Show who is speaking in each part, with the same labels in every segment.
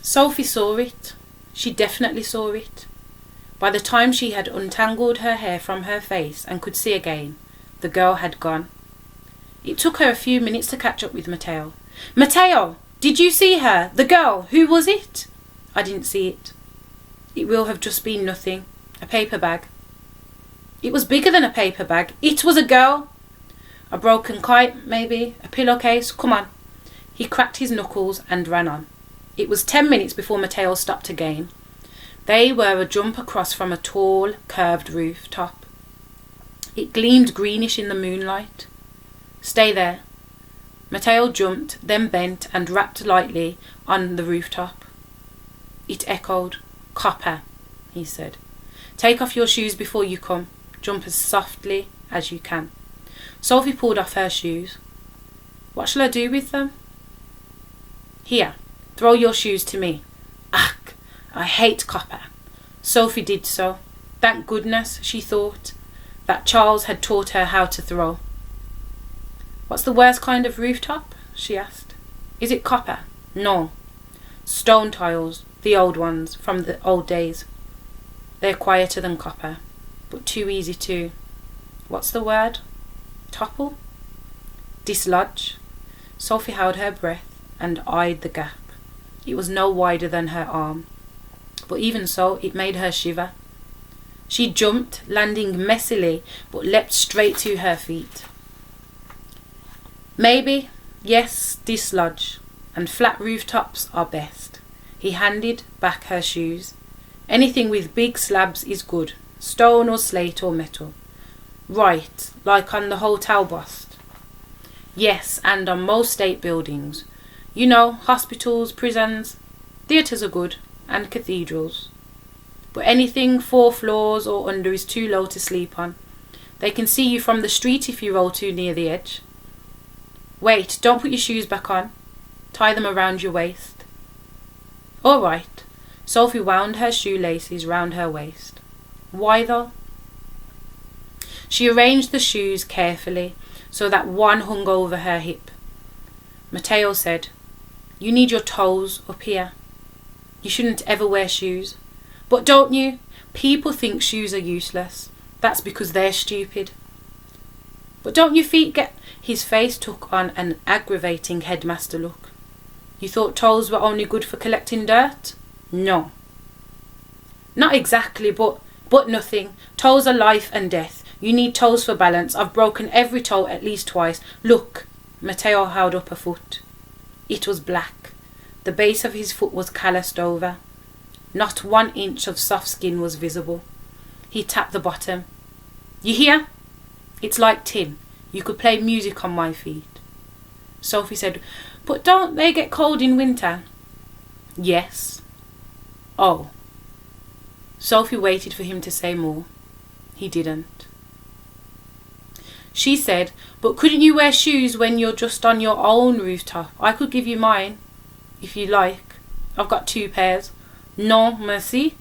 Speaker 1: Sophie saw it. She definitely saw it. By the time she had untangled her hair from her face and could see again, the girl had gone. It took her a few minutes to catch up with Matteo. "Matteo, did you see her? The girl, who was it?" "I didn't see it. It will have just been nothing. A paper bag." "It was bigger than a paper bag. It was a girl." "A broken kite, maybe. A pillowcase. Come on." He cracked his knuckles and ran on. It was 10 minutes before Matteo stopped again. They were a jump across from a tall, curved rooftop. It gleamed greenish in the moonlight. "Stay there." Matteo jumped, then bent and rapped lightly on the rooftop. It echoed. "Copper," he said. "Take off your shoes before you come. Jump as softly as you can." Sophie pulled off her shoes. "What shall I do with them?" "Here, throw your shoes to me." "Ach, I hate copper." Sophie did so. Thank goodness, she thought, that Charles had taught her how to throw. "What's the worst kind of rooftop?" she asked. "Is it copper?" "No. Stone tiles, the old ones, from the old days. They're quieter than copper, but too easy to, what's the word? Topple? Dislodge." Sophie held her breath and eyed the gap. It was no wider than her arm, but even so it made her shiver. She jumped, landing messily, but leapt straight to her feet. "Maybe, yes, dislodge, and flat rooftops are best." He handed back her shoes. "Anything with big slabs is good, stone or slate or metal." "Right, like on the hotel bust." "Yes, and on most state buildings. You know, hospitals, prisons. Theatres are good, and cathedrals. But anything 4 floors or under is too low to sleep on. They can see you from the street if you roll too near the edge." "Wait, don't put your shoes back on. Tie them around your waist." "All right." Sophie wound her shoelaces round her waist. "Why though?" She arranged the shoes carefully so that one hung over her hip. Matteo said, "You need your toes up here. You shouldn't ever wear shoes." "But don't you? People think shoes are useless. That's because they're stupid." "But don't your feet get—" His face took on an aggravating headmaster look. "You thought toes were only good for collecting dirt?" "No." "Not exactly, but nothing. Toes are life and death. You need toes for balance. I've broken every toe at least twice. Look." Matteo held up a foot. It was black. The base of his foot was calloused over. Not 1 inch of soft skin was visible. He tapped the bottom. "You hear? It's like tin. You could play music on my feet." Sophie said, "But don't they get cold in winter?" "Yes." "Oh." Sophie waited for him to say more. He didn't. She said, "But couldn't you wear shoes when you're just on your own rooftop? I could give you mine, if you like. I've got 2 pairs." "Non, merci."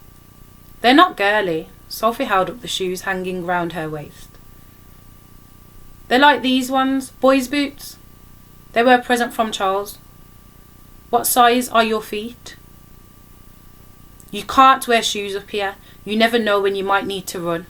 Speaker 1: "They're not girly." Sophie held up the shoes hanging round her waist. "They're like these ones, boys' boots. They were a present from Charles." "What size are your feet?" "You can't wear shoes up here. You never know when you might need to run."